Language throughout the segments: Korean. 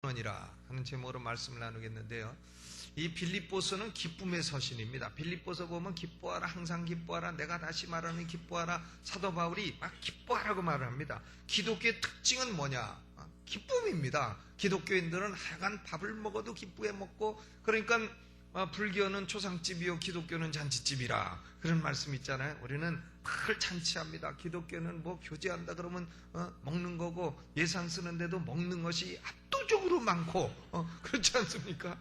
원이라 하는 제목으로 말씀을 나누겠는데요. 이 빌립보서는 기쁨의 서신입니다. 빌립보서 보면 기뻐하라, 항상 기뻐하라, 내가 다시 말하는 기뻐하라. 사도 바울이 막 기뻐하라고 말을 합니다. 기독교의 특징은 뭐냐? 기쁨입니다. 기독교인들은 하여간 밥을 먹어도 기쁘게 먹고, 그러니까 불교는 초상집이요 기독교는 잔치집이라 그런 말씀 있잖아요. 우리는 늘 잔치합니다. 기독교는 뭐 교제한다 그러면 먹는 거고, 예산 쓰는데도 먹는 것이 압도적으로 많고 그렇지 않습니까?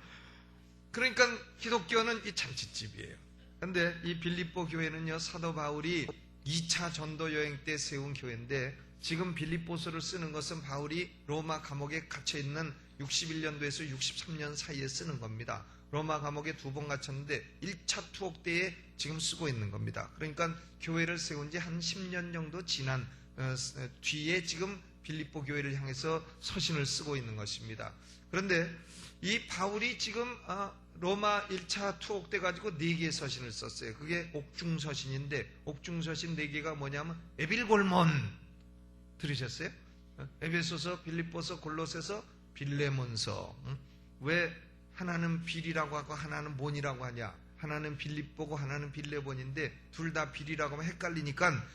그러니까 기독교는 이 잔치집이에요. 그런데 이 빌립보 교회는요, 사도 바울이 2차 전도 여행 때 세운 교회인데, 지금 빌립보서를 쓰는 것은 바울이 로마 감옥에 갇혀있는 61년도에서 63년 사이에 쓰는 겁니다. 로마 감옥에 2번 갇혔는데 1차 투옥 때에 지금 쓰고 있는 겁니다. 그러니까 교회를 세운 지 한 10년 정도 지난 뒤에 지금 빌립보 교회를 향해서 서신을 쓰고 있는 것입니다. 그런데 이 바울이 지금 로마 1차 투옥 때 가지고 4개의 서신을 썼어요. 그게 옥중서신인데, 옥중서신 4개가 뭐냐면 에빌골몬 들으셨어요? 에베소서, 빌립보서, 골로새서, 빌레몬서. 왜 하나는 빌이라고 하고 하나는 몬이라고 하냐? 하나는 빌립보고 하나는 빌레몬인데 둘 다 빌이라고 하면 헷갈리니까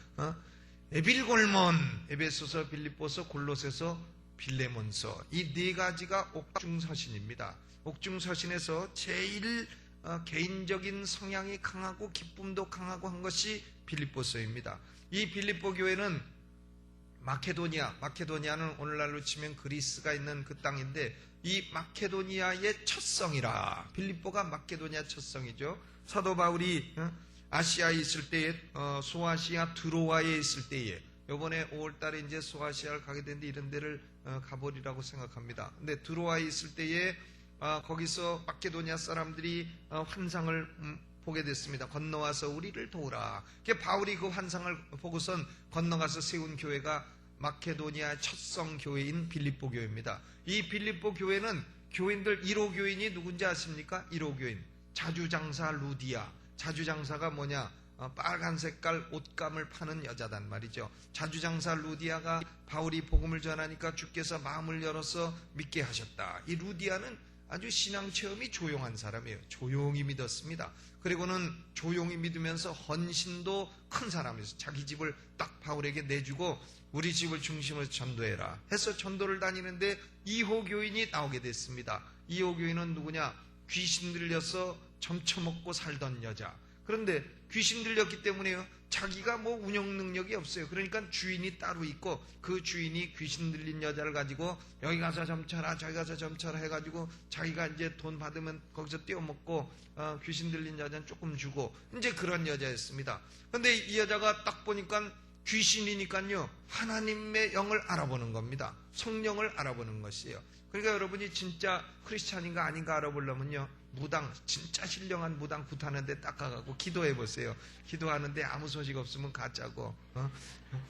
에빌골몬, 에베소서, 빌립보서, 골로새서, 빌레몬서, 이 4가지가 옥중서신입니다. 옥중서신에서 제일 개인적인 성향이 강하고 기쁨도 강하고 한 것이 빌립보서입니다. 이 빌립보 교회는 마케도니아는 오늘날로 치면 그리스가 있는 그 땅인데, 이 마케도니아의 첫성이라. 빌립보가 마케도니아 첫성이죠. 사도 바울이 아시아에 있을 때에, 소아시아 드로아에 있을 때에, 이번에 5월달에 이제 소아시아를 가게 되는데 이런 데를 가보리라고 생각합니다. 근데 드로아에 있을 때에 거기서 마케도니아 사람들이 환상을 보게 됐습니다. 건너와서 우리를 도우라. 바울이 그 환상을 보고선 건너가서 세운 교회가 마케도니아 첫성 교회인 빌립보 교회입니다. 이 빌립보 교회는 교인들 1호 교인이 누군지 아십니까? 1호 교인 자주장사 루디아. 자주장사가 뭐냐? 빨간 색깔 옷감을 파는 여자단 말이죠. 자주장사 루디아가 바울이 복음을 전하니까 주께서 마음을 열어서 믿게 하셨다. 이 루디아는 아주 신앙 체험이 조용한 사람이에요. 조용히 믿었습니다. 그리고는 조용히 믿으면서 헌신도 큰 사람이었어요. 자기 집을 딱 바울에게 내주고 우리 집을 중심으로 전도해라 해서 전도를 다니는데 2호 교인이 나오게 됐습니다. 2호 교인은 누구냐? 귀신 들려서 점쳐먹고 살던 여자. 그런데 귀신 들렸기 때문에요, 자기가 뭐 운영 능력이 없어요. 그러니까 주인이 따로 있고, 그 주인이 귀신 들린 여자를 가지고 여기 가서 점쳐라 저기 가서 점쳐라 해가지고 자기가 이제 돈 받으면 거기서 떼어먹고 귀신 들린 여자는 조금 주고, 이제 그런 여자였습니다. 근데 이 여자가 딱 보니까 귀신이니까요, 하나님의 영을 알아보는 겁니다. 성령을 알아보는 것이에요. 그러니까 여러분이 진짜 크리스찬인가 아닌가 알아보려면요, 무당, 진짜 신령한 무당 굿하는데 딱 가갖고 기도해 보세요. 기도하는데 아무 소식 없으면 가짜고,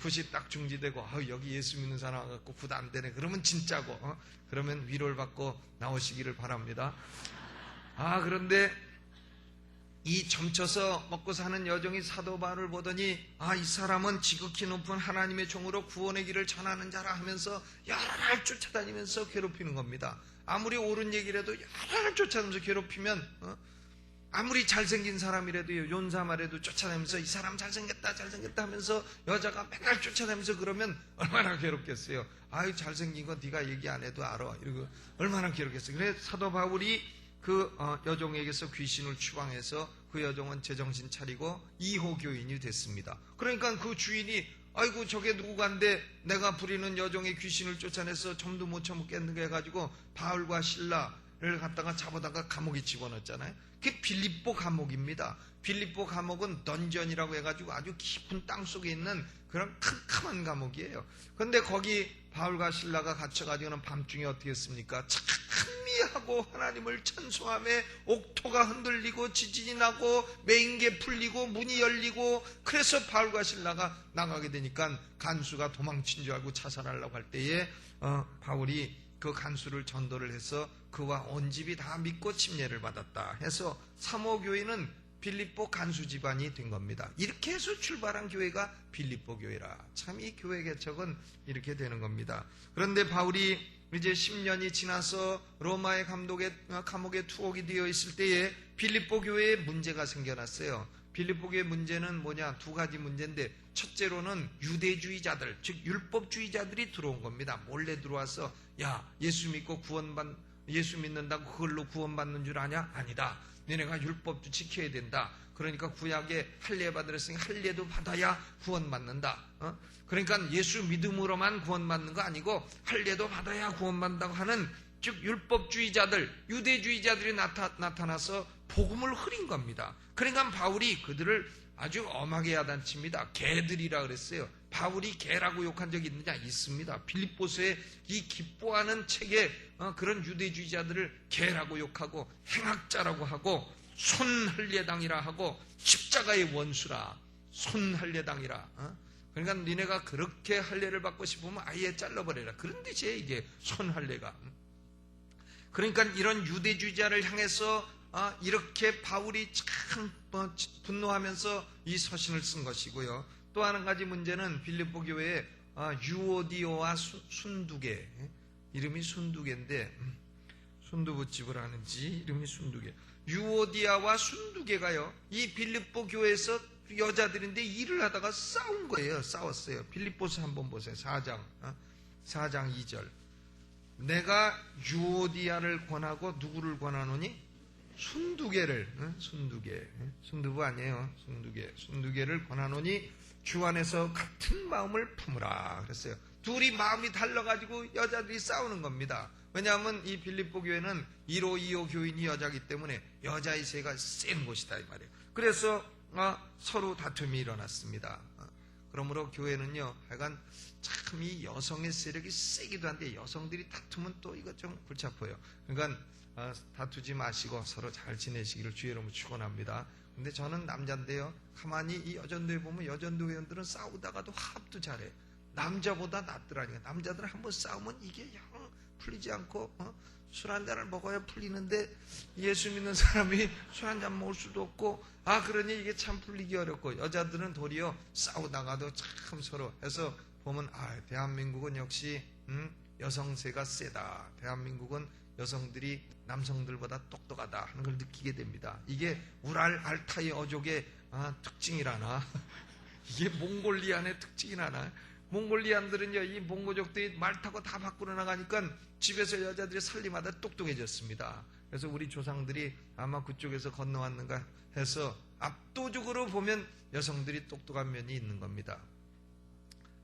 굿이 딱 중지되고, 여기 예수 믿는 사람 와갖고 굿 안 되네 그러면 진짜고, 그러면 위로를 받고 나오시기를 바랍니다. 그런데 이 점쳐서 먹고 사는 여종이 사도 바울을 보더니, 이 사람은 지극히 높은 하나님의 종으로 구원의 길을 전하는 자라 하면서 여러 날 쫓아다니면서 괴롭히는 겁니다. 아무리 옳은 얘기라도 여러 날 쫓아다니면서 괴롭히면, 아무리 잘생긴 사람이라도요, 용사말해도 쫓아다니면서 이 사람 잘생겼다 하면서 여자가 맨날 쫓아다니면서 그러면 얼마나 괴롭겠어요. 잘생긴 건 네가 얘기 안 해도 알아. 이러고 얼마나 괴롭겠어요. 그래서 사도 바울이 그 여종에게서 귀신을 추방해서 그 여종은 제정신 차리고 2호 교인이 됐습니다. 그러니까 그 주인이, 아이고 저게 누구간데 내가 부리는 여종의 귀신을 쫓아내서 점도 못 처먹겠는가 해가지고 바울과 실라를 갖다가 잡아다가 감옥에 집어넣었잖아요. 그게 빌립보 감옥입니다. 빌립보 감옥은 던전이라고 해가지고 아주 깊은 땅 속에 있는 그런 캄캄한 감옥이에요. 그런데 거기 바울과 실라가 갇혀가지고는 밤중에 어떻게 했습니까? 찬미하고 하나님을 찬송하며 옥토가 흔들리고 지진이 나고 매인게 풀리고 문이 열리고, 그래서 바울과 실라가 나가게 되니까 간수가 도망친 줄 알고 자살하려고 할 때에 바울이 그 간수를 전도를 해서 그와 온 집이 다 믿고 침례를 받았다 해서 3호 교회는 빌립보 간수 집안이 된 겁니다. 이렇게 해서 출발한 교회가 빌립보 교회라. 참 이 교회 개척은 이렇게 되는 겁니다. 그런데 바울이 이제 10년이 지나서 로마의 감옥에 투옥이 되어 있을 때에 빌립보 교회에 문제가 생겨났어요. 빌립보 교회 문제는 뭐냐? 두 가지 문제인데, 첫째로는 유대주의자들, 즉 율법주의자들이 들어온 겁니다. 몰래 들어와서 야, 예수 믿는다고 그걸로 구원받는 줄 아냐? 아니다. 너네가 율법도 지켜야 된다. 그러니까 구약에 할례 받으랬으니 할례도 받아야 구원받는다. 그러니까 예수 믿음으로만 구원받는 거 아니고 할례도 받아야 구원받는다고 하는, 즉 율법주의자들, 유대주의자들이 나타나서 복음을 흐린 겁니다. 그러니까 바울이 그들을 아주 엄하게 야단칩니다. 개들이라 그랬어요. 바울이 개라고 욕한 적이 있느냐? 있습니다. 빌립보서에 이 기뻐하는 책에 그런 유대주의자들을 개라고 욕하고 행악자라고 하고 손할례당이라 하고 십자가의 원수라, 손할례당이라. 그러니까 니네가 그렇게 할례를 받고 싶으면 아예 잘라버려라. 그런 뜻이에요, 이게 손할례가. 그러니까 이런 유대주의자를 향해서 이렇게 바울이 참 분노하면서 이 서신을 쓴 것이고요. 또 한 가지 문제는 빌립보 교회에 유오디오와 순두개, 이름이 순두개인데 순두부집을 하는지 이름이 순두개, 유오디아와 순두개가요, 이 빌립보 교회에서 여자들인데 일을 하다가 싸운 거예요. 싸웠어요. 빌립보서 한번 보세요. 4장 2절. 내가 유오디아를 권하고 누구를 권하노니? 순두개를, 순두부 아니에요. 순두개를 권하노니 주 안에서 같은 마음을 품으라 그랬어요. 둘이 마음이 달라가지고 여자들이 싸우는 겁니다. 왜냐하면 이 빌립보 교회는 1호, 2호 교인이 여자이기 때문에 여자의 세가 센 곳이다 이 말이에요. 그래서 서로 다툼이 일어났습니다. 그러므로 교회는요, 하여간 참 이 여성의 세력이 세기도 한데 여성들이 다투면 또 이거 좀 골치 아파요. 그러니까 다투지 마시고 서로 잘 지내시기를 주의 이름으로 축원합니다. 근데 저는 남자인데요, 가만히 이 여전도에 보면 여전도 회원들은 싸우다가도 화합도 잘해. 남자보다 낫더라니까. 남자들은 한번 싸우면 이게 영 풀리지 않고 술 한 잔을 먹어야 풀리는데 예수 믿는 사람이 술 한 잔 먹을 수도 없고 그러니 이게 참 풀리기 어렵고, 여자들은 도리어 싸우다가도 참 서로 해서 보면 대한민국은 역시 여성세가 세다. 대한민국은 여성들이 남성들보다 똑똑하다 하는 걸 느끼게 됩니다. 이게 우랄 알타이 어족의 특징이라나 이게 몽골리안의 특징이라나. 몽골리안들은요, 이 몽고족들이 말 타고 다 밖으로 나가니까 집에서 여자들이 살림하다 똑똑해졌습니다. 그래서 우리 조상들이 아마 그쪽에서 건너왔는가 해서 압도적으로 보면 여성들이 똑똑한 면이 있는 겁니다.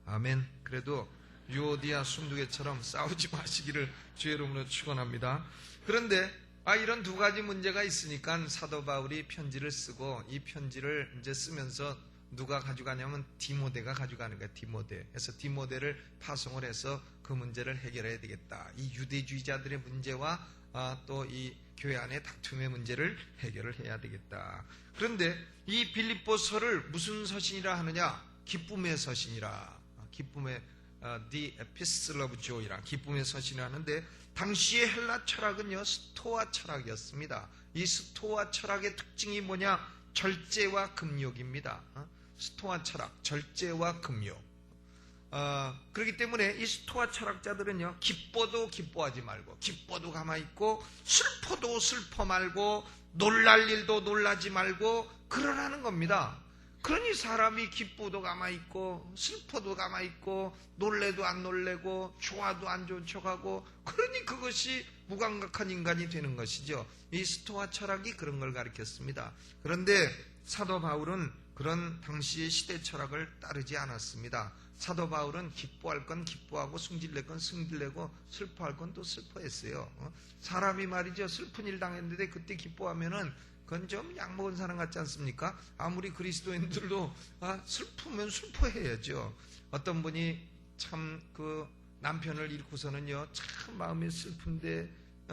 아멘. 그래도 유오디아 순두개처럼 싸우지 마시기를 주의 이름으로 축원합니다. 그런데 이런 두 가지 문제가 있으니까 사도 바울이 편지를 쓰고, 이 편지를 이제 쓰면서 누가 가져가냐면 디모데가 가져가는 거야. 디모데. 그래서 디모데를 파송을 해서 그 문제를 해결해야 되겠다. 이 유대주의자들의 문제와 또 이 교회 안의 다툼의 문제를 해결을 해야 되겠다. 그런데 이 빌립보서를 무슨 서신이라 하느냐? 기쁨의 서신이라. 기쁨의 The Epistle of Joy라, 기쁨의 서신을 하는데, 당시의 헬라 철학은요, 스토아 철학이었습니다. 이 스토아 철학의 특징이 뭐냐? 절제와 금욕입니다. 스토아 철학, 절제와 금욕. 그렇기 때문에 이 스토아 철학자들은요, 기뻐도 기뻐하지 말고, 기뻐도 가만히 있고, 슬퍼도 슬퍼 말고, 놀랄 일도 놀라지 말고 그러라는 겁니다. 그러니 사람이 기뻐도 가만히 있고 슬퍼도 가만히 있고 놀래도 안 놀래고 좋아도 안 좋은 척하고, 그러니 그것이 무감각한 인간이 되는 것이죠. 이 스토아 철학이 그런 걸 가르쳤습니다. 그런데 사도 바울은 그런 당시의 시대 철학을 따르지 않았습니다. 사도 바울은 기뻐할 건 기뻐하고 승질낼 건 승질내고 슬퍼할 건 또 슬퍼했어요. 사람이 말이죠, 슬픈 일 당했는데 그때 기뻐하면은 그건 좀 약먹은 사람 같지 않습니까? 아무리 그리스도인들도 슬프면 슬퍼해야죠. 어떤 분이 참 그 남편을 잃고서는요, 참 마음이 슬픈데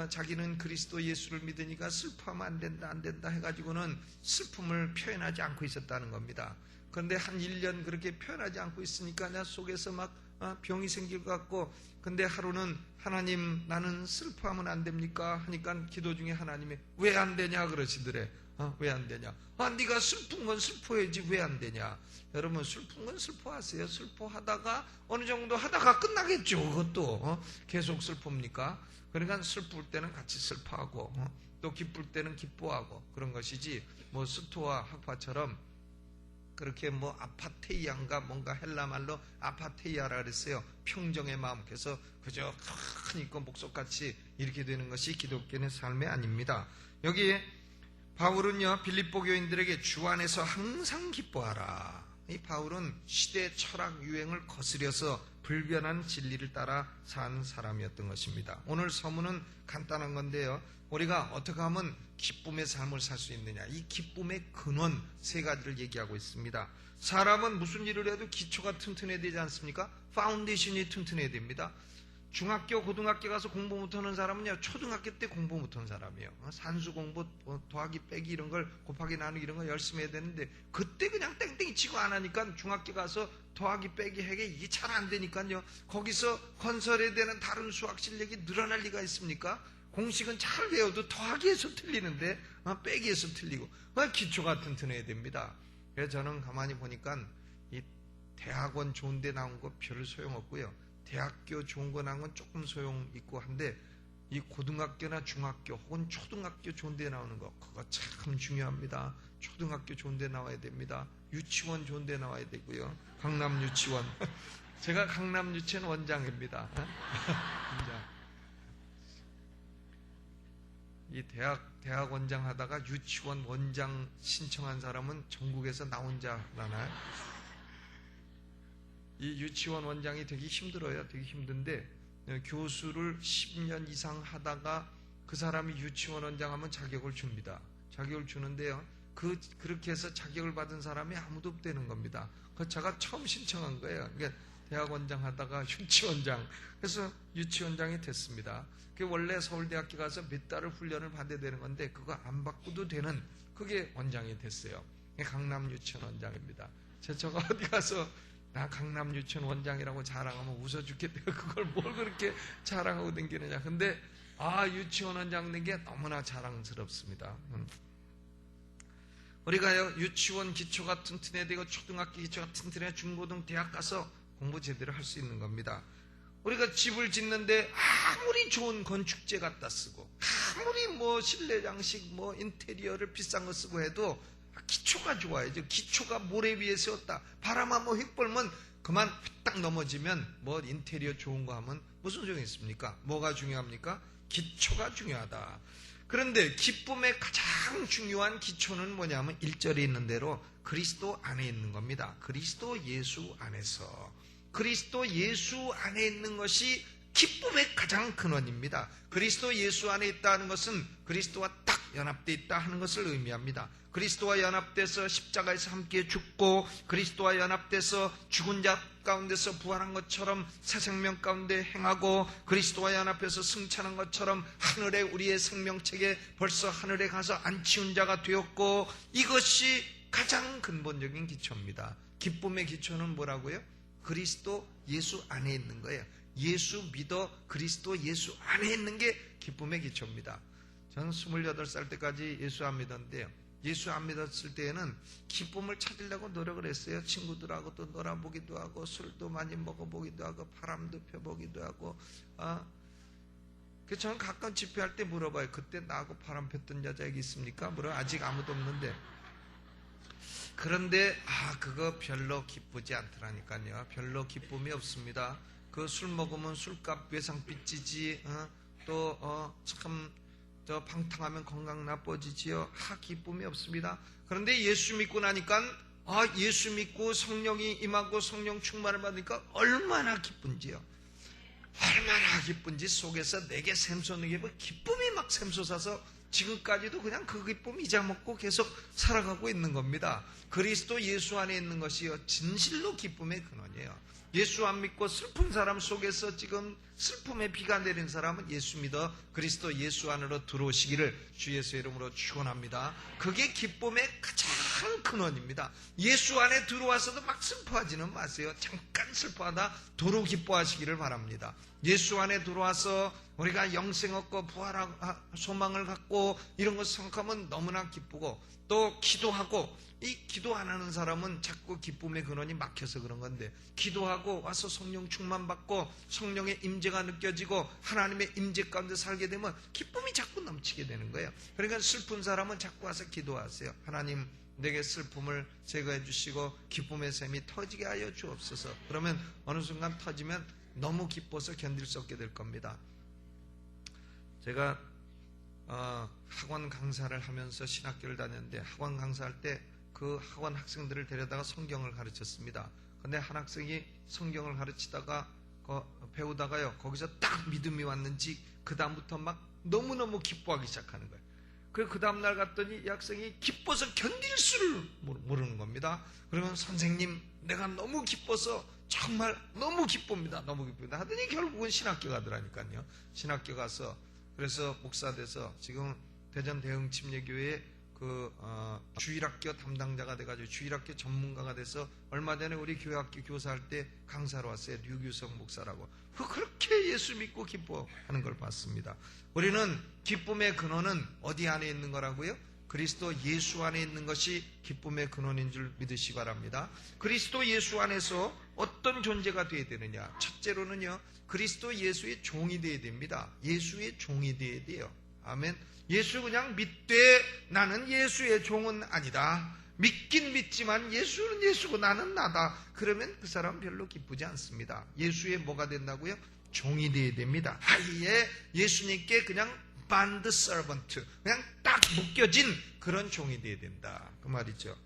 자기는 그리스도 예수를 믿으니까 슬퍼하면 안 된다 해가지고는 슬픔을 표현하지 않고 있었다는 겁니다. 그런데 한 1년 그렇게 표현하지 않고 있으니까 내 속에서 막 병이 생길 것 같고, 근데 하루는 하나님, 나는 슬퍼하면 안 됩니까? 하니까 기도 중에 하나님이 왜 안 되냐 그러시더래. 왜 안 되냐? 네가 슬픈 건 슬퍼야지 왜 안 되냐? 여러분, 슬픈 건 슬퍼하세요. 슬퍼하다가 어느 정도 하다가 끝나겠죠. 그것도 계속 슬픕니까? 그러니까 슬플 때는 같이 슬퍼하고 또 기쁠 때는 기뻐하고 그런 것이지, 뭐 스토아 학파처럼 그렇게 뭐 아파테이아인가 뭔가 헬라 말로 아파테이아라 그랬어요. 평정의 마음. 그래서 그저 큰 있고 목석같이 이렇게 되는 것이 기독교의 삶이 아닙니다. 여기에 바울은요, 빌립보 교인들에게 주 안에서 항상 기뻐하라. 이 바울은 시대 철학 유행을 거스려서 불변한 진리를 따라 산 사람이었던 것입니다. 오늘 서문은 간단한 건데요, 우리가 어떻게 하면 기쁨의 삶을 살 수 있느냐, 이 기쁨의 근원 세 가지를 얘기하고 있습니다. 사람은 무슨 일을 해도 기초가 튼튼해야 되지 않습니까? 파운데이션이 튼튼해야 됩니다. 중학교, 고등학교 가서 공부 못하는 사람은요, 초등학교 때 공부 못하는 사람이에요. 산수 공부, 더하기, 빼기 이런 걸, 곱하기, 나누기 이런 걸 열심히 해야 되는데, 그때 그냥 땡땡이 치고 안 하니까 중학교 가서 더하기, 빼기, 해게 이게 잘 안 되니까요, 거기서 건설해야 되는 다른 수학 실력이 늘어날 리가 있습니까? 공식은 잘 외워도 더하기에서 틀리는데 빼기에서 틀리고, 기초가 튼튼해야 됩니다. 그래서 저는 가만히 보니까 이 대학원 좋은 데 나온 거 별 소용없고요, 대학교 좋은 거 나온 건 조금 소용있고 한데, 이 고등학교나 중학교 혹은 초등학교 좋은 데 나오는 거, 그거 참 중요합니다. 초등학교 좋은 데 나와야 됩니다. 유치원 좋은 데 나와야 되고요, 강남 유치원. 제가 강남 유치원 원장입니다. 이 대학 원장 하다가 유치원 원장 신청한 사람은 전국에서 나 혼자 하나요? 이 유치원 원장이 되게 힘들어요. 되게 힘든데, 교수를 10년 이상 하다가 그 사람이 유치원 원장 하면 자격을 줍니다. 자격을 주는데요, 그렇게 해서 자격을 받은 사람이 아무도 없다는 겁니다. 그 제가 처음 신청한 거예요. 그러니까 대학 원장 하다가 유치원장, 그래서 유치원장이 됐습니다. 원래 서울대학교 가서 몇 달을 훈련을 받아야 되는 건데, 그거 안 받고도 되는, 그게 원장이 됐어요. 강남 유치원 원장입니다. 제가 어디 가서 나 강남 유치원 원장이라고 자랑하면 웃어 죽겠대요. 그걸 뭘 그렇게 자랑하고 다니느냐. 근데 유치원 원장 된 게 너무나 자랑스럽습니다. 우리가요, 유치원 기초가 튼튼해야 되고 초등학교 기초가 튼튼해야 중고등 대학 가서 공부 제대로 할 수 있는 겁니다. 우리가 집을 짓는데 아무리 좋은 건축재 갖다 쓰고, 아무리 뭐 실내 장식, 뭐 인테리어를 비싼 거 쓰고 해도 기초가 좋아야죠. 기초가 모래 위에 세웠다, 바람 한번 휙 불면 그만 딱 넘어지면 뭐 인테리어 좋은 거 하면 무슨 소용이 있습니까? 뭐가 중요합니까? 기초가 중요하다. 그런데 기쁨의 가장 중요한 기초는 뭐냐면 1절에 있는 대로 그리스도 안에 있는 겁니다. 그리스도 예수 안에서, 그리스도 예수 안에 있는 것이 기쁨의 가장 근원입니다. 그리스도 예수 안에 있다는 것은 그리스도와 딱 연합되어 있다 하는 것을 의미합니다. 그리스도와 연합돼서 십자가에서 함께 죽고, 그리스도와 연합돼서 죽은 자 가운데서 부활한 것처럼 새 생명 가운데 행하고, 그리스도와 연합해서 승천한 것처럼 하늘에 우리의 생명책에 벌써 하늘에 가서 안치운 자가 되었고, 이것이 가장 근본적인 기초입니다. 기쁨의 기초는 뭐라고요? 그리스도 예수 안에 있는 거예요. 예수 믿어 그리스도 예수 안에 있는 게 기쁨의 기초입니다. 저는 28살 때까지 예수 안 믿었는데요, 예수 안 믿었을 때에는 기쁨을 찾으려고 노력을 했어요. 친구들하고 또 놀아보기도 하고, 술도 많이 먹어보기도 하고, 바람도 펴보기도 하고. 저는 가끔 집회할 때 물어봐요. 그때 나하고 바람 폈던 여자 여기 있습니까? 아직 아무도 없는데. 그런데 그거 별로 기쁘지 않더라니까요. 별로 기쁨이 없습니다. 그 술 먹으면 술값 외상 빚지지, 참 방탕하면 건강 나빠지지요. 기쁨이 없습니다. 그런데 예수 믿고 나니까 예수 믿고 성령이 임하고 성령 충만을 받으니까 얼마나 기쁜지요. 얼마나 기쁜지 속에서 내게 샘솟는 기쁨이 막 샘솟아서 지금까지도 그냥 그 기쁨 잊어먹고 계속 살아가고 있는 겁니다. 그리스도 예수 안에 있는 것이요 진실로 기쁨의 근원이에요. 예수 안 믿고 슬픈 사람 속에서 지금 슬픔의 비가 내린 사람은 예수 믿어 그리스도 예수 안으로 들어오시기를 주 예수의 이름으로 축원합니다. 그게 기쁨의 가장 근원입니다. 예수 안에 들어와서도 막 슬퍼하지는 마세요. 잠깐 슬퍼하다 도로 기뻐하시기를 바랍니다. 예수 안에 들어와서 우리가 영생 얻고 부활하고 소망을 갖고 이런 것 생각하면 너무나 기쁘고, 또 기도하고, 이 기도 안 하는 사람은 자꾸 기쁨의 근원이 막혀서 그런 건데, 기도하고 와서 성령 충만 받고 성령의 임재가 느껴지고 하나님의 임재 가운데 살게 되면 기쁨이 자꾸 넘치게 되는 거예요. 그러니까 슬픈 사람은 자꾸 와서 기도하세요. 하나님, 내게 슬픔을 제거해 주시고 기쁨의 샘이 터지게 하여 주옵소서. 그러면 어느 순간 터지면 너무 기뻐서 견딜 수 없게 될 겁니다. 제가 학원 강사를 하면서 신학교를 다녔는데, 학원 강사할 때 그 학원 학생들을 데려다가 성경을 가르쳤습니다. 근데 한 학생이 성경을 가르치다가 배우다가요, 거기서 딱 믿음이 왔는지 그 다음부터 막 너무너무 기뻐하기 시작하는 거예요. 그 다음날 갔더니 이 학생이 기뻐서 견딜 수를 모르는 겁니다. 그러면 선생님, 내가 너무 기뻐서 정말 너무 기쁩니다. 너무 기쁩니다. 하더니 결국은 신학교 가더라니까요. 신학교 가서, 그래서 목사 돼서 지금 대전 대흥침례교회에 주일학교 담당자가 돼가지고 주일학교 전문가가 돼서 얼마 전에 우리 교회학교 교사할 때 강사로 왔어요. 류규성 목사라고. 그렇게 예수 믿고 기뻐하는 걸 봤습니다. 우리는 기쁨의 근원은 어디 안에 있는 거라고요? 그리스도 예수 안에 있는 것이 기쁨의 근원인 줄 믿으시기 바랍니다. 그리스도 예수 안에서 어떤 존재가 되어야 되느냐? 첫째로는요, 그리스도 예수의 종이 되어야 됩니다. 예수의 종이 되어야 돼요. 아멘. 예수 그냥 믿되 나는 예수의 종은 아니다. 믿긴 믿지만 예수는 예수고 나는 나다. 그러면 그 사람 별로 기쁘지 않습니다. 예수의 뭐가 된다고요? 종이 되어야 됩니다. 아예 예수님께 그냥 bond servant, 그냥 딱 묶여진 그런 종이 되어야 된다. 그 말이죠.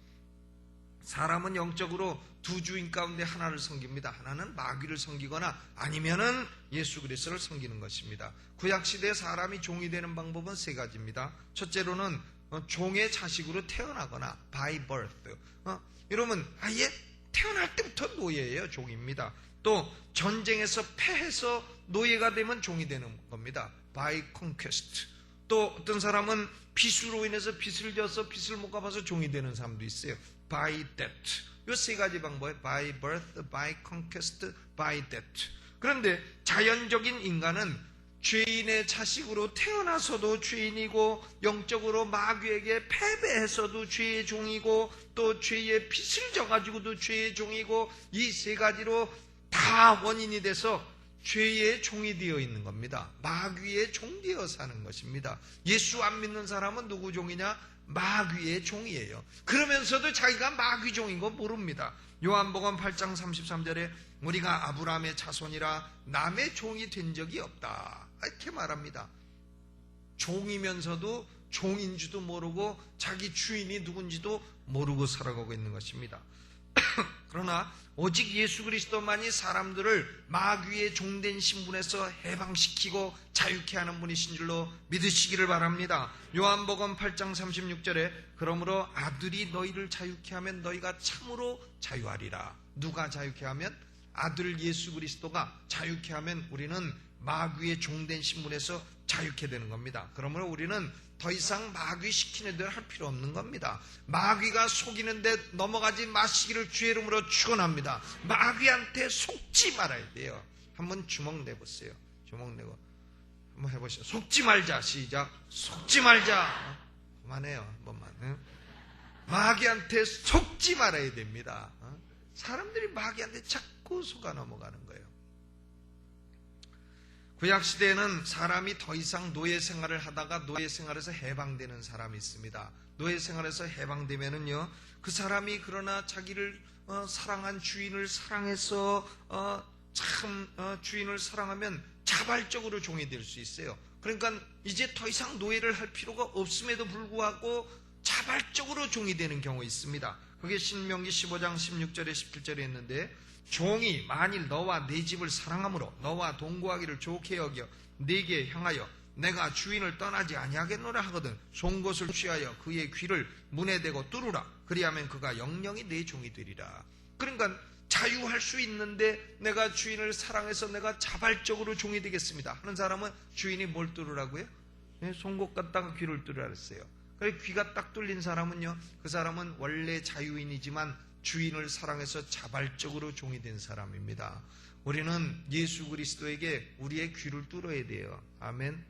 사람은 영적으로 두 주인 가운데 하나를 섬깁니다. 하나는 마귀를 섬기거나 아니면은 예수 그리스도를 섬기는 것입니다. 구약시대에 사람이 종이 되는 방법은 세 가지입니다. 첫째로는 종의 자식으로 태어나거나 by birth. 이러면 아예 태어날 때부터 노예예요. 종입니다. 또 전쟁에서 패해서 노예가 되면 종이 되는 겁니다. by conquest. 또 어떤 사람은 빚으로 인해서 빚을 져서 빚을 못 갚아서 종이 되는 사람도 있어요. by debt. 이 세 가지 방법에 by birth, by conquest, by debt. 그런데 자연적인 인간은 죄인의 자식으로 태어나서도 죄인이고, 영적으로 마귀에게 패배해서도 죄의 종이고, 또 죄의 빚을 져가지고도 죄의 종이고, 이 세 가지로 다 원인이 돼서 죄의 종이 되어 있는 겁니다. 마귀의 종 되어 사는 것입니다. 예수 안 믿는 사람은 누구 종이냐? 마귀의 종이에요. 그러면서도 자기가 마귀 종인 거 모릅니다. 요한복음 8장 33절에 우리가 아브라함의 자손이라 남의 종이 된 적이 없다, 이렇게 말합니다. 종이면서도 종인 줄도 모르고 자기 주인이 누군지도 모르고 살아가고 있는 것입니다. 그러나 오직 예수 그리스도만이 사람들을 마귀의 종된 신분에서 해방시키고 자유케 하는 분이신 줄로 믿으시기를 바랍니다. 요한복음 8장 36절에 그러므로 아들이 너희를 자유케 하면 너희가 참으로 자유하리라. 누가 자유케 하면? 아들 예수 그리스도가 자유케 하면 우리는 마귀의 종된 신분에서 자유케 되는 겁니다. 그러므로 우리는 더 이상 마귀 시키는 대로 할 필요 없는 겁니다. 마귀가 속이는데 넘어가지 마시기를 주의 이름으로 축원합니다. 마귀한테 속지 말아야 돼요. 한번 주먹 내보세요. 주먹 내고 한번 해보시죠. 속지 말자. 시작. 속지 말자. 그만해요. 한 번만. 마귀한테 속지 말아야 됩니다. 사람들이 마귀한테 자꾸 속아 넘어가는 거예요. 구약시대에는 사람이 더 이상 노예 생활을 하다가 노예 생활에서 해방되는 사람이 있습니다. 노예 생활에서 해방되면은요, 그 사람이 그러나 자기를 사랑한 주인을 사랑해서 주인을 사랑하면 자발적으로 종이 될 수 있어요. 그러니까 이제 더 이상 노예를 할 필요가 없음에도 불구하고 자발적으로 종이 되는 경우 있습니다. 그게 신명기 15장 16절에 17절에 있는데, 종이 만일 너와 네 집을 사랑함으로 너와 동거하기를 좋게 여겨 네게 향하여 내가 주인을 떠나지 아니하겠노라 하거든 송곳을 취하여 그의 귀를 문에 대고 뚫으라. 그리하면 그가 영영이 네 종이 되리라. 그러니까 자유할 수 있는데 내가 주인을 사랑해서 내가 자발적으로 종이 되겠습니다 하는 사람은 주인이 뭘 뚫으라고요? 송곳 갖다가 귀를 뚫으라 그랬어요. 그래서 귀가 딱 뚫린 사람은요, 그 사람은 원래 자유인이지만 주인을 사랑해서 자발적으로 종이 된 사람입니다. 우리는 예수 그리스도에게 우리의 귀를 뚫어야 돼요. 아멘.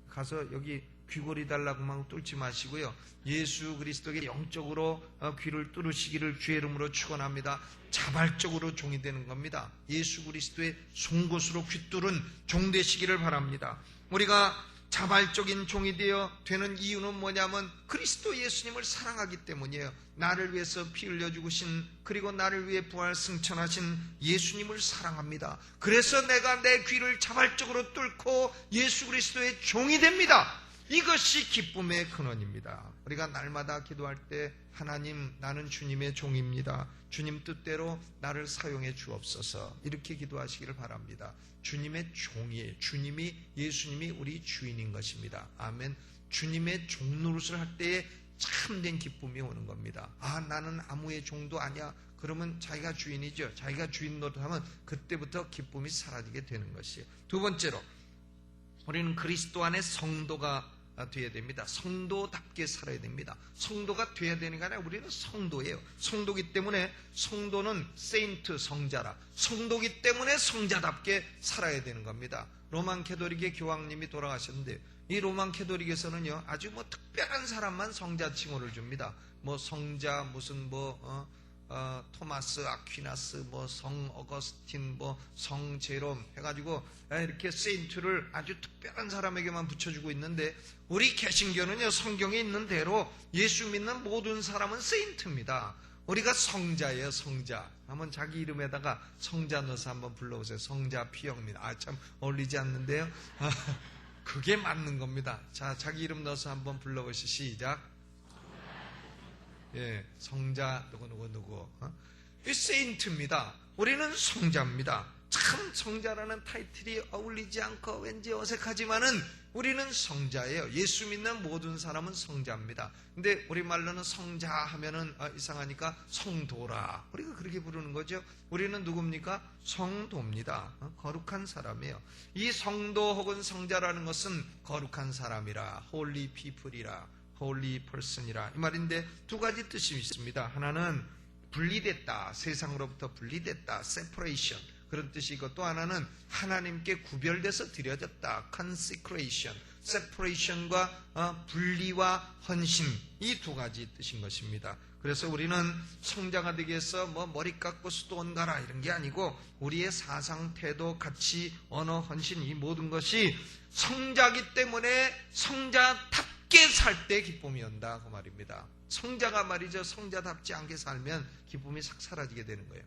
가서 여기 귀걸이 달라고만 뚫지 마시고요, 예수 그리스도에게 영적으로 귀를 뚫으시기를 주의 이름으로 축원합니다. 자발적으로 종이 되는 겁니다. 예수 그리스도의 송곳으로 귀 뚫은 종 되시기를 바랍니다. 우리가 자발적인 종이 되는 이유는 뭐냐면 그리스도 예수님을 사랑하기 때문이에요. 나를 위해서 피 흘려 죽으신, 그리고 나를 위해 부활 승천하신 예수님을 사랑합니다. 그래서 내가 내 귀를 자발적으로 뚫고 예수 그리스도의 종이 됩니다. 이것이 기쁨의 근원입니다. 우리가 날마다 기도할 때 하나님, 나는 주님의 종입니다. 주님 뜻대로 나를 사용해 주옵소서, 이렇게 기도하시기를 바랍니다. 주님의 종이에요. 주님이, 예수님이 우리 주인인 것입니다. 아멘. 주님의 종 노릇을 할 때에 참된 기쁨이 오는 겁니다. 아, 나는 아무의 종도 아니야. 그러면 자기가 주인이죠. 자기가 주인 노릇하면 그때부터 기쁨이 사라지게 되는 것이에요. 두 번째로, 우리는 그리스도 안에 성도가 되어야 됩니다. 성도답게 살아야 됩니다. 성도가 되어야 되는 게 아니라 우리는 성도예요. 성도기 때문에, 성도는 세인트, 성자라, 성도기 때문에 성자답게 살아야 되는 겁니다. 로만 캐토릭의 교황님이 돌아가셨는데, 이 로만 캐토릭에서는요, 아주 특별한 사람만 성자 칭호를 줍니다. 성자, 무슨 토마스 아퀴나스, 성 어거스틴, 성 제롬 해가지고 이렇게 세인트를 아주 특별한 사람에게만 붙여주고 있는데, 우리 개신교는요, 성경에 있는 대로 예수 믿는 모든 사람은 세인트입니다. 우리가 성자예요. 성자. 한번 자기 이름에다가 성자 넣어서 한번 불러보세요. 성자 피영민. 참 어울리지 않는데요. 그게 맞는 겁니다. 자, 자기 이름 넣어서 한번 불러보시죠. 시작. 예, 성자 누구 이 세인트입니다. 우리는 성자입니다. 참 성자라는 타이틀이 어울리지 않고 왠지 어색하지만은 우리는 성자예요. 예수 믿는 모든 사람은 성자입니다. 근데 우리말로는 성자 하면은 이상하니까 성도라, 우리가 그렇게 부르는 거죠. 우리는 누굽니까? 성도입니다. 거룩한 사람이에요. 이 성도 혹은 성자라는 것은 거룩한 사람이라, holy people이라, holy person이라 이 말인데, 두 가지 뜻이 있습니다. 하나는 분리됐다, 세상으로부터 분리됐다, separation, 그런 뜻이고, 또 하나는 하나님께 구별돼서 드려졌다, consecration, separation과 분리와 헌신, 이 두 가지 뜻인 것입니다. 그래서 우리는 성자가 되기 위해서 머리 깎고 수도원 가라 이런 게 아니고, 우리의 사상, 태도, 가치, 언어, 헌신, 이 모든 것이 성자기 때문에 성자답게 살 때 기쁨이 온다, 그 말입니다. 성자가 말이죠, 성자답지 않게 살면 기쁨이 싹 사라지게 되는 거예요.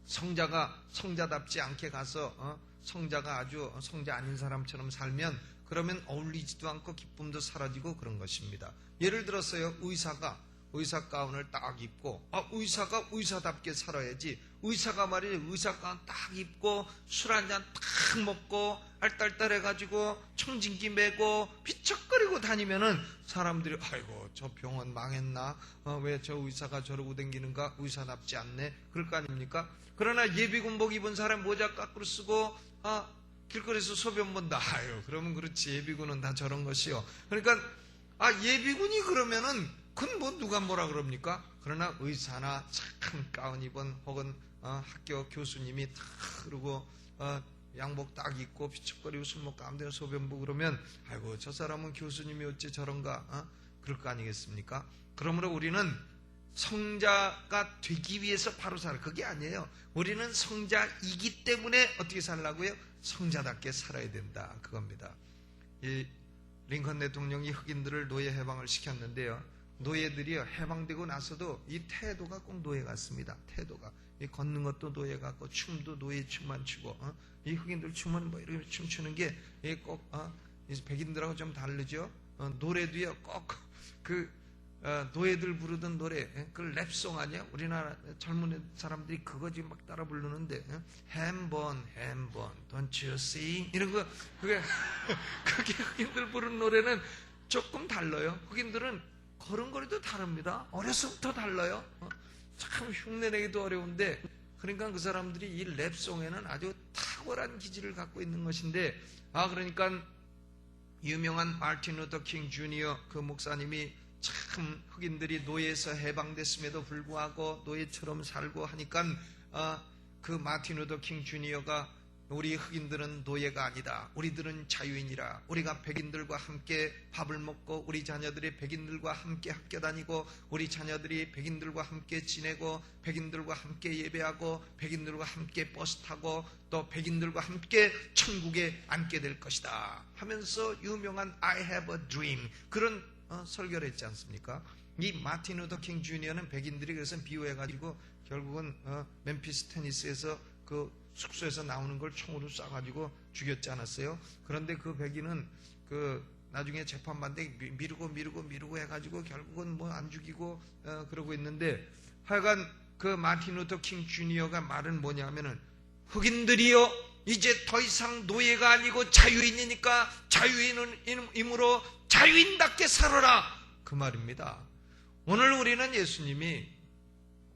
성자가 성자답지 않게 가서 성자가 아주 성자 아닌 사람처럼 살면, 그러면 어울리지도 않고 기쁨도 사라지고 그런 것입니다. 예를 들어서요, 의사가 의사 가운을 딱 입고, 의사가 의사답게 살아야지, 의사가 말이죠, 의사 가운 딱 입고 술 한잔 딱 먹고 알딸딸해가지고 청진기 메고 비척거리고 다니면은 사람들이 아이고 저 병원 망했나, 왜 저 의사가 저러고 다니는가, 의사답지 않네, 그럴 거 아닙니까? 그러나 예비군복 입은 사람 모자 거꾸로 쓰고 길거리에서 소변 본다, 아유 그러면 그렇지, 예비군은 다 저런 것이요. 그러니까 예비군이 그러면은 그건 누가 뭐라 그럽니까? 그러나 의사나 착한 가운 입은 혹은 학교 교수님이 딱 그러고 양복 딱 입고 비축거리고 술 먹고 아무데나 소변 보고 그러면 아이고 저 사람은 교수님이 어째 저런가, 그럴 거 아니겠습니까? 그러므로 우리는 성자가 되기 위해서 바로 살아, 그게 아니에요. 우리는 성자이기 때문에 어떻게 살라고요? 성자답게 살아야 된다, 그겁니다. 이 링컨 대통령이 흑인들을 노예 해방을 시켰는데요, 노예들이요, 해방되고 나서도 이 태도가 꼭 노예 같습니다. 태도가, 이 걷는 것도 노예 같고 춤도 노예 춤만 추고, 이 흑인들 춤은 이렇게 춤추는 게 꼭 백인들하고 좀 다르죠. 노래도요, 꼭 노예들 부르던 노래, 그 랩송 아니야? 우리나라 젊은 사람들이 그거 지금 막 따라 부르는데, 햄번 don't you see, 이런 거, 그게 흑인들 부르는 노래는 조금 달라요. 흑인들은 걸음걸이도 다릅니다. 어려서부터 달라요. 참 흉내내기도 어려운데, 그러니까 그 사람들이 이 랩송에는 아주 탁월한 기질을 갖고 있는 것인데, 그러니까 유명한 마틴 루터 킹 주니어 그 목사님이 참 흑인들이 노예에서 해방됐음에도 불구하고 노예처럼 살고 하니까 그 마틴 루터 킹 주니어가 우리 흑인들은 노예가 아니다. 우리들은 자유인이라. 우리가 백인들과 함께 밥을 먹고 우리 자녀들이 백인들과 함께 학교 다니고 우리 자녀들이 백인들과 함께 지내고 백인들과 함께 예배하고 백인들과 함께 버스 타고 또 백인들과 함께 천국에 앉게 될 것이다 하면서 유명한 I have a dream 그런 설교를 했지 않습니까? 이 마틴 루터 킹 주니어는 백인들이 그래서 비호해가지고 결국은 멤피스 테니스에서 그 숙소에서 나오는 걸 총으로 쏴가지고 죽였지 않았어요? 그런데 그 백인은 나중에 재판받는데 미루고 해가지고 결국은 뭐 안 죽이고 그러고 있는데, 하여간 그 마틴 루터 킹 주니어가 말은 뭐냐면은 흑인들이요 이제 더 이상 노예가 아니고 자유인이니까 자유인이므로 자유인답게 살아라 그 말입니다. 오늘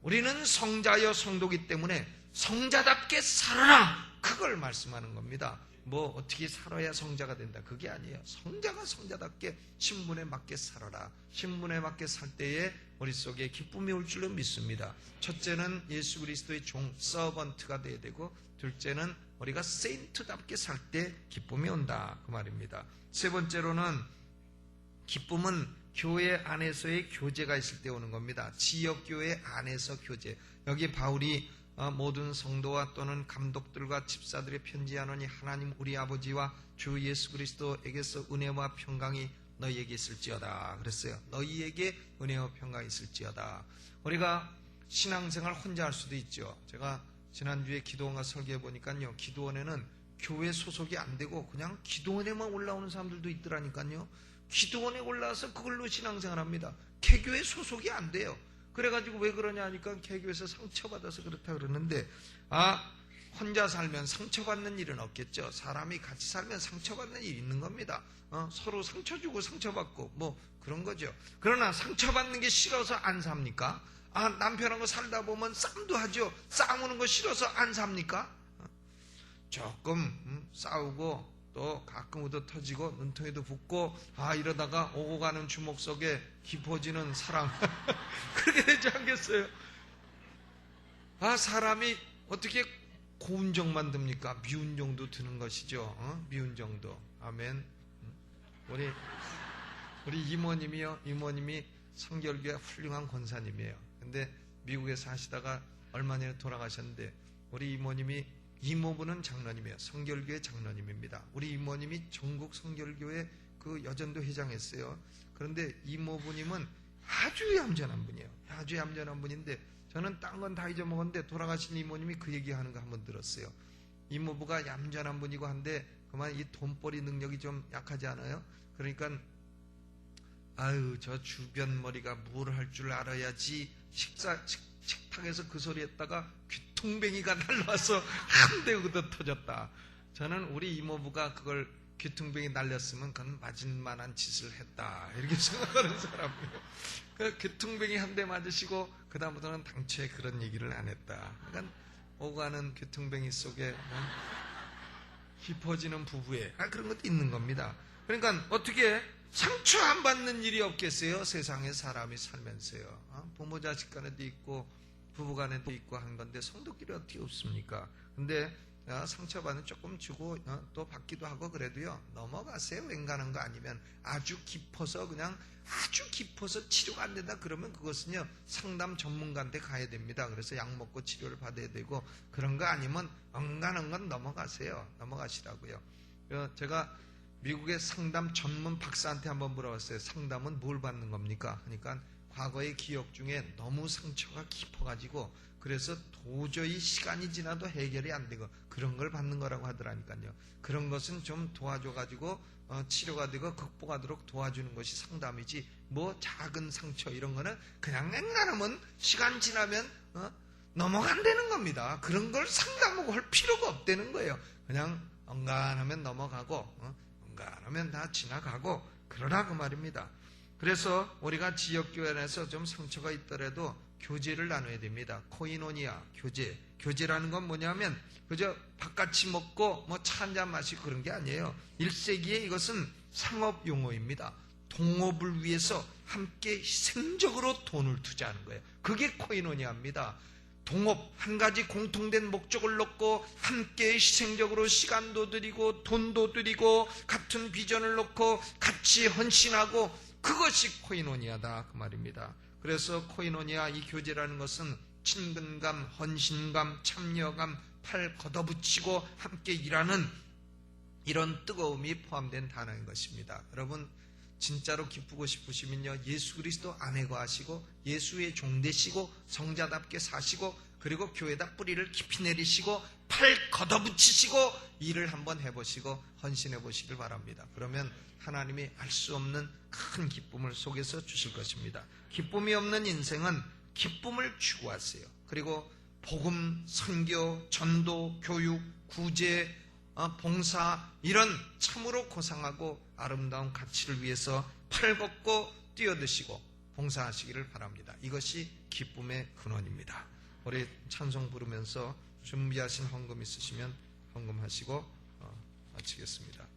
우리는 성자여 성도기 때문에 성자답게 살아라 그걸 말씀하는 겁니다. 뭐 어떻게 살아야 성자가 된다 그게 아니에요. 성자가 성자답게 신분에 맞게 살아라. 신분에 맞게 살 때에 머릿속에 기쁨이 올 줄로 믿습니다. 첫째는 예수 그리스도의 종 서번트가 돼야 되고, 둘째는 우리가 세인트답게 살 때 기쁨이 온다 그 말입니다. 세 번째로는 기쁨은 교회 안에서의 교제가 있을 때 오는 겁니다. 지역교회 안에서 교제. 여기 바울이 모든 성도와 또는 감독들과 집사들의 편지하노니 하나님 우리 아버지와 주 예수 그리스도에게서 은혜와 평강이 너희에게 있을지어다 그랬어요. 너희에게 은혜와 평강이 있을지어다. 우리가 신앙생활 혼자 할 수도 있죠. 제가 지난주에 기도원과 설교해 보니까요, 기도원에는 교회 소속이 안 되고 그냥 기도원에만 올라오는 사람들도 있더라니까요. 기도원에 올라와서 그걸로 신앙생활 합니다. 개교회 소속이 안 돼요. 그래가지고 왜 그러냐 하니까 개교에서 상처받아서 그렇다 그러는데, 혼자 살면 상처받는 일은 없겠죠. 사람이 같이 살면 상처받는 일이 있는 겁니다. 서로 상처 주고 상처받고 뭐 그런 거죠. 그러나 상처받는 게 싫어서 안 삽니까? 남편하고 살다 보면 싸움도 하죠. 싸우는 거 싫어서 안 삽니까? 조금 싸우고 또 가끔 얻어 터지고 눈통에도 붓고 이러다가 오고 가는 주먹 속에 깊어지는 사랑 그렇게 되지 않겠어요? 사람이 어떻게 고운 정만 듭니까? 미운 정도 드는 것이죠. 미운 정도. 아멘. 우리 이모님이 성결교회 훌륭한 권사님이에요. 근데 미국에 사시다가 얼마 전에 돌아가셨는데, 우리 이모부는 장로님이에요. 성결교회 장로님입니다. 우리 이모님이 전국 성결교회 그 여전도 회장했어요. 그런데 이모부님은 아주 얌전한 분이에요. 아주 얌전한 분인데, 저는 딴 건 다 잊어먹었는데 돌아가신 이모님이 그 얘기하는 거 한번 들었어요. 이모부가 얌전한 분이고 한데 그만 이 돈벌이 능력이 좀 약하지 않아요? 그러니까 저 주변 머리가 뭘 할 줄 알아야지 식탁에서 그 소리 했다가 귀퉁뱅이가 날라와서 한 대 얻어 터졌다. 저는 우리 이모부가 그걸 귀퉁뱅이 날렸으면 그건 맞을 만한 짓을 했다 이렇게 생각하는 사람이에요. 그 귀퉁뱅이 한 대 맞으시고 그 다음부터는 당초에 그런 얘기를 안 했다. 그러니까 오가는 귀퉁뱅이 속에 깊어지는 부부에 그런 것도 있는 겁니다. 그러니까 어떻게 상처 안 받는 일이 없겠어요? 세상에 사람이 살면서요. 부모 자식 간에도 있고 부부 간에도 있고 하는 건데 성도끼리 어떻게 없습니까? 근데 상처받는 조금 주고 또 받기도 하고 그래도요, 넘어가세요. 웬간한 거 아니면 아주 깊어서 치료가 안 된다 그러면 그것은요 상담 전문가한테 가야 됩니다. 그래서 약 먹고 치료를 받아야 되고, 그런 거 아니면 엉간한 건 넘어가시라고요. 제가 미국의 상담 전문 박사한테 한번 물어봤어요. 상담은 뭘 받는 겁니까? 그러니까 과거의 기억 중에 너무 상처가 깊어가지고 그래서 도저히 시간이 지나도 해결이 안 되고 그런 걸 받는 거라고 하더라니까요. 그런 것은 좀 도와줘가지고 치료가 되고 극복하도록 도와주는 것이 상담이지, 뭐 작은 상처 이런 거는 그냥 앵간하면 시간 지나면 넘어간다는 겁니다. 그런 걸 상담하고 할 필요가 없다는 거예요. 그냥 엉간하면 넘어가고 엉간하면 다 지나가고 그러라 그 말입니다. 그래서 우리가 지역교회 안에서 좀 상처가 있더라도 교제를 나눠야 됩니다. 코이노니아, 교제. 교제라는 건 뭐냐면 그저 밥같이 먹고 뭐 차 한잔 마시고 그런 게 아니에요. 1세기에 이것은 상업 용어입니다. 동업을 위해서 함께 희생적으로 돈을 투자하는 거예요. 그게 코이노니아입니다. 동업, 한 가지 공통된 목적을 놓고 함께 희생적으로 시간도 드리고 돈도 드리고 같은 비전을 놓고 같이 헌신하고, 그것이 코이노니아다 그 말입니다. 그래서 코이노니아, 이 교제라는 것은 친근감, 헌신감, 참여감, 팔 걷어붙이고 함께 일하는 이런 뜨거움이 포함된 단어인 것입니다. 여러분, 진짜로 기쁘고 싶으시면요, 예수 그리스도 아내가 하시고 예수의 종 되시고 성자답게 사시고 그리고 교회다 뿌리를 깊이 내리시고 팔 걷어붙이시고 일을 한번 해보시고 헌신해 보시길 바랍니다. 그러면 하나님이 알 수 없는 큰 기쁨을 속에서 주실 것입니다. 기쁨이 없는 인생은 기쁨을 추구하세요. 그리고 복음, 선교, 전도, 교육, 구제, 봉사, 이런 참으로 고상하고 아름다운 가치를 위해서 팔 걷고 뛰어드시고 봉사하시기를 바랍니다. 이것이 기쁨의 근원입니다. 우리 찬송 부르면서 준비하신 헌금 있으시면 헌금하시고 마치겠습니다.